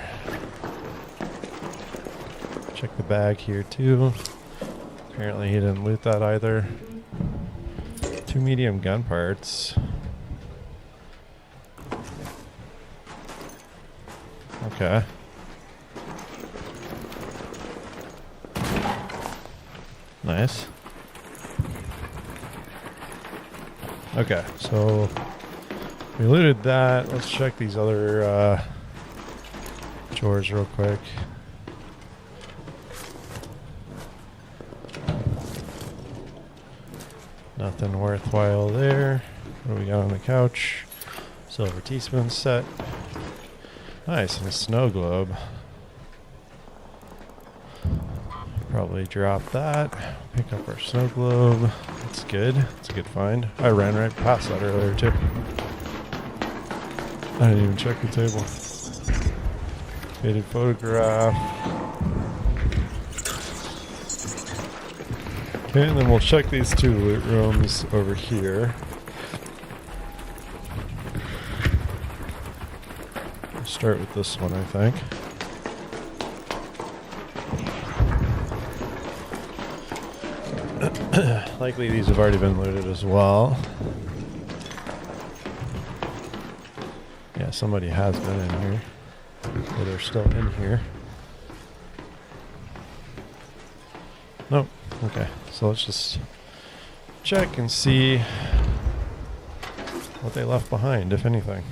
Check the bag here too. Apparently he didn't loot that either. 2 medium gun parts. Okay. Nice. Okay, so we looted that. Let's check these other drawers real quick. Nothing worthwhile there. What do we got on the couch? Silver teaspoon set. Nice, and a snow globe. Probably drop that. Pick up our snow globe. That's good. That's a good find. I ran right past that earlier too. I didn't even check the table. Faded photograph. Okay, and then we'll check these two loot rooms over here. We'll start with this one, I think. Likely these have already been looted as well. Yeah, somebody has been in here. Or they're still in here. Nope. Okay, so let's just check and see what they left behind, if anything.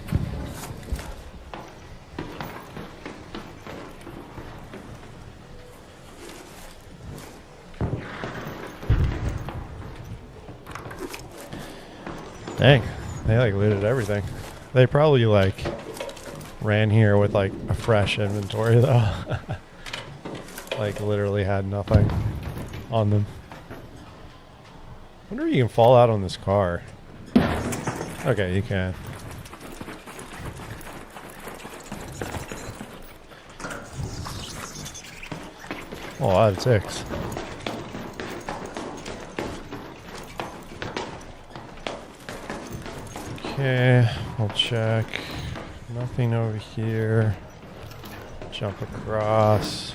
Dang, they like looted everything. They probably like ran here with like a fresh inventory though. Like literally had nothing on them. Wonder if you can fall out on this car. Okay, you can. Oh, a lot of ticks. Okay, we'll check. Nothing over here. Jump across.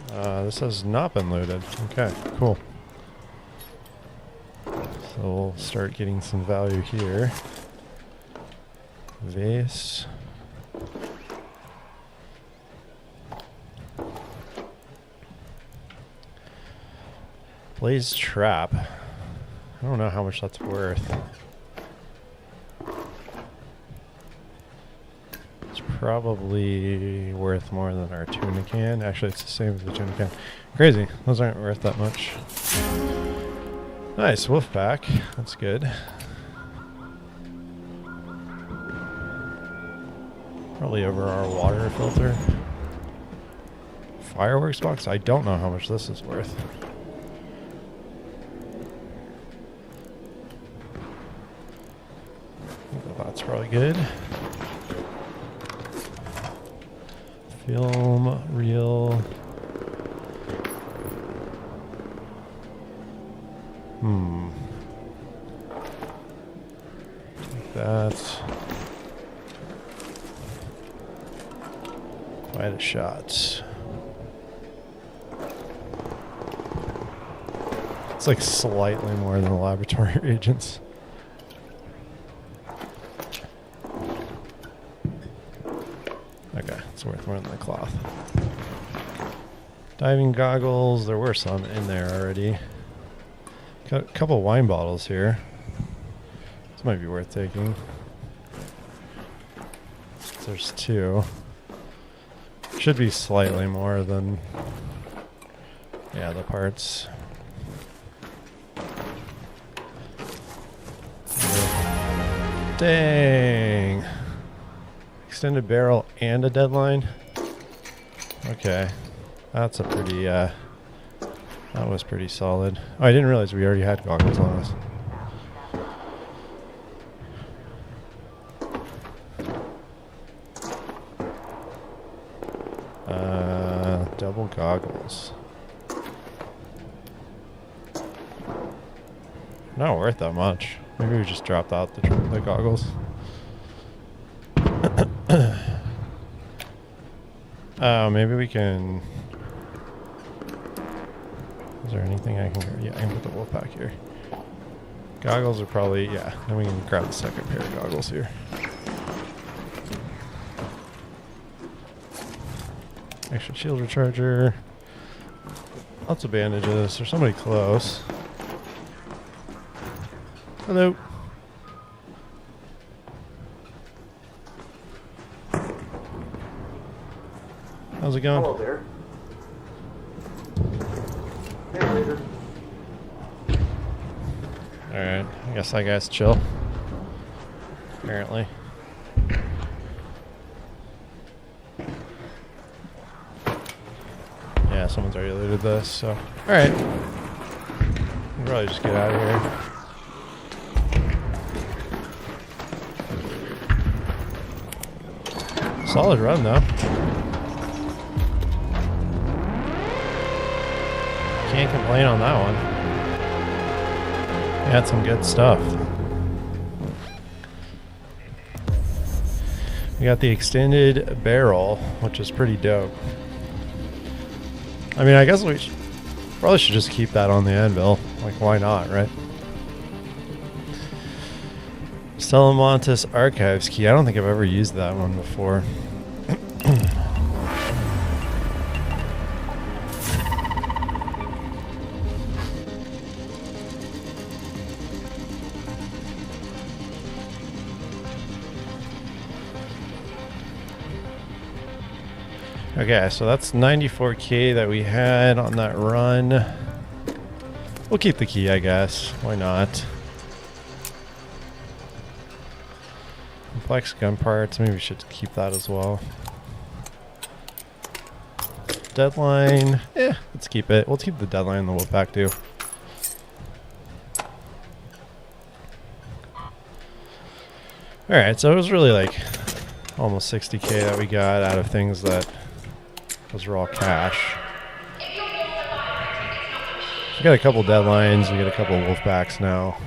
This has not been looted. Okay, cool. So we'll start getting some value here. Vase. Blaze trap. I don't know how much that's worth. It's probably worth more than our tuna can. Actually, it's the same as the tuna can. Crazy. Those aren't worth that much. Nice. Wolf pack. That's good. Probably over our water filter. Fireworks box? I don't know how much this is worth. That's probably good. Film, reel. Take that. Quite a shot. It's like slightly more than the laboratory reagents. Okay, it's worth more than the cloth. Diving goggles, there were some in there already. Got a couple wine bottles here. This might be worth taking. There's two. Should be slightly more than, yeah, the parts. Dang. Extended barrel and a deadline. Okay. That's a pretty, that was pretty solid. Oh, I didn't realize we already had goggles on us. Double goggles. Not worth that much. Maybe we just dropped out the goggles. Maybe we can... Is there anything I can... Yeah, I can put the wolf pack here. Goggles are probably... Yeah, then we can grab the second pair of goggles here. Extra shield recharger. Lots of bandages. There's somebody close. Hello. How's it going? Hello there. Hey, later. Alright, I guess that guy's chill. Apparently. someone's already looted this, so. Alright. We'll probably just get out of here. Solid run, though. Can't complain on that one. Had some good stuff. We got the extended barrel, which is pretty dope. I mean, I guess we probably should just keep that on the anvil. Like, why not, right? Salamantis Archives key. I don't think I've ever used that one before. Okay, so that's 94k that we had on that run. We'll keep the key, I guess. Why not? Complex gun parts. Maybe we should keep that as well. Deadline. Let's keep it. We'll keep the deadline in the Wolfpack too. Alright, so it was really like almost 60k that we got out of things that those are all cash. We got a couple deadlines. We got a couple Wolfpacks now.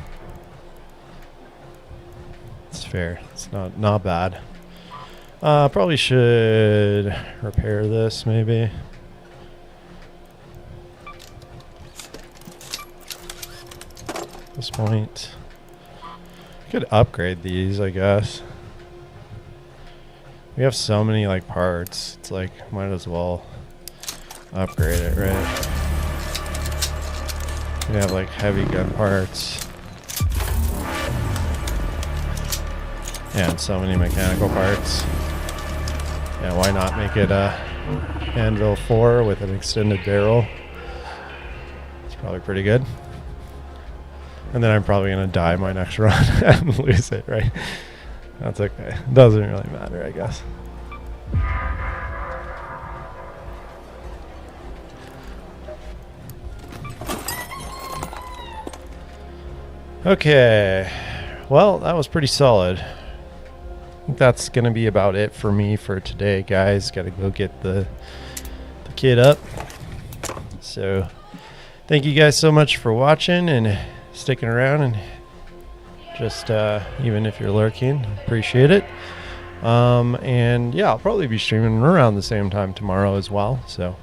It's fair. It's not bad. Probably should repair this maybe. At this point, could upgrade these, I guess. We have so many like parts. It's like might as well upgrade it, right? We have like heavy gun parts. And so many mechanical parts. Yeah, why not make it a Anvil 4 with an extended barrel? It's probably pretty good. And then I'm probably gonna die my next run and lose it, right? That's okay. Doesn't really matter, I guess. Okay. Well, that was pretty solid. I think that's going to be about it for me for today, guys. Got to go get the kid up. So, thank you guys so much for watching and sticking around and just even if you're lurking, appreciate it. And yeah, I'll probably be streaming around the same time tomorrow as well. So